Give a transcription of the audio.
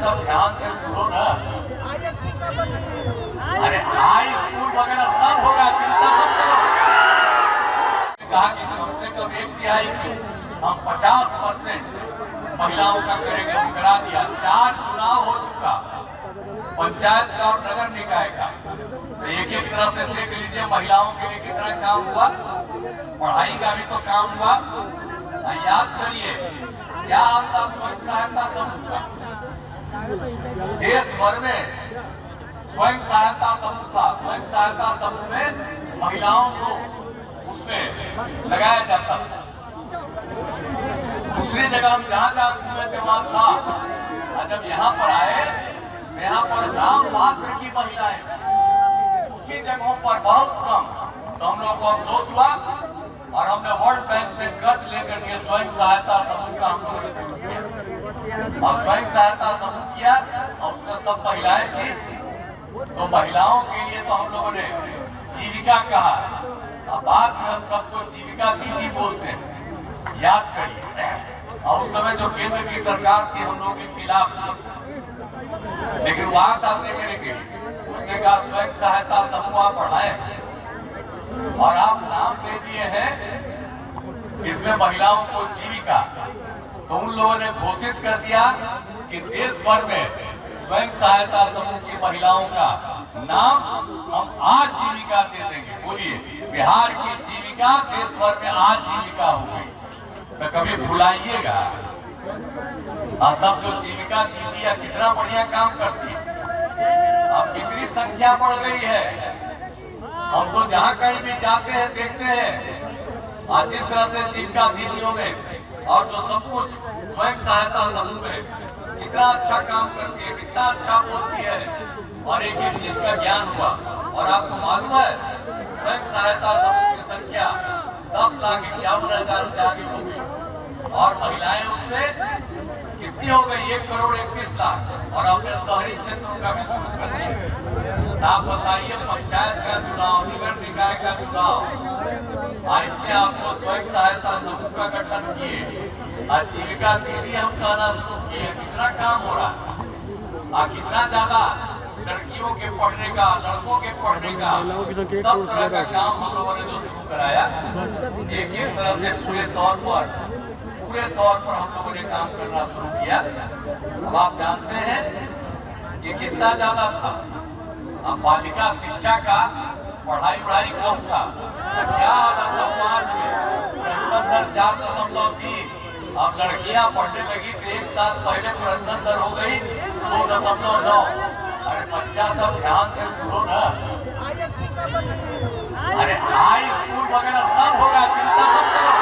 सब ध्यान से सुनो ना। अरे हाई स्कूल वगैरह सब होगा, चिंता मत करो। कहा कि कम से कम 1/3 की हम 50% महिलाओं का करेंगे, हम करा दिया। 4 चुनाव हो चुका, पंचायत का और नगर निकाय का। तो एक एक तरह से देख लीजिए महिलाओं के लिए कितना काम हुआ, पढ़ाई का भी तो काम हुआ। याद करिए क्या हाल था स्वयं सहायता समूह का। देश भर में स्वयं सहायता समूह था। स्वयं सहायता समूह में महिलाओं को उसमें लगाया जाता था। दूसरी जगह हम जहाँ जहाँ घूमे थे वहां था, और जब यहाँ पर आए तो यहाँ पर नाम मात्र की महिलाएं, कुछ ही जगहों पर बहुत कम। तो हम लोग को अफसोस हुआ और हमने वर्ल्ड बैंक से कर्ज लेकर के स्वयं सहायता समूह का हम लोगों ने शुरू किया। और स्वयं सहायता समूह किया और उसमें सब महिलाएं थी। तो महिलाओं के लिए तो हम लोगों ने जीविका कहा, और बाद में हम सबको जीविका दीदी बोलते हैं, याद करिए। और उस समय जो केंद्र की सरकार थी हम लोगों के खिलाफ थी, लेकिन वहां था मेरे के लिए उसने कहा स्वयं सहायता समूह आप बढ़ाए और आप नाम दे दिए हैं इसमें महिलाओं को जीविका। तो उन लोगों ने घोषित कर दिया कि देश भर में स्वयं सहायता समूह की महिलाओं का नाम हम आजीविका दे देंगे। बोलिए, बिहार की जीविका देश भर में आजीविका हो गई। तो कभी भुलाइएगा, सब जो जीविका दीदी या कितना बढ़िया काम करती है, अब कितनी संख्या बढ़ गई है। हम तो जहाँ कहीं भी जाते हैं देखते हैं, और जिस तरह से जीविका दीदियों में और जो सब कुछ स्वयं सहायता समूह में कितना अच्छा काम करती है, कितना अच्छा बोलती है, और एक एक चीज का ज्ञान हुआ। और आपको मालूम है स्वयं सहायता समूह की संख्या 10,51,000 से आगे हो गई, और महिलाएं उसमें कितनी हो गई 1,31,00,000। और अपने शहरी क्षेत्रों का भी शुरू कर दिया। आप बताइए, पंचायत का चुनाव, नगर निकाय का चुनाव, और इसमें आपको स्वयं सहायता समूह का गठन किए, आजीविका दीदी हम कहना शुरू किए। कितना काम हो रहा है, और कितना ज्यादा लड़कियों के पढ़ने का, लड़कों के पढ़ने का, सब तरह का काम हम लोगों ने जो शुरू कराया, एक एक तरह से पूरे तौर पर हम लोगों ने काम करना शुरू किया। अब आप जानते हैं ये कितना ज्यादा था। अब बालिका शिक्षा का पढ़ाई कम था, तो क्या हालत था 5 में प्रश्न दर 4.3। अब लड़कियां पढ़ने लगी तो 1 साल पहले प्रश्न दर हो गई 2.9। अरे बच्चा सब ध्यान से सुनो ना। अरे हाई स्कूल वगैरह सब होगा, चिंता मत करो।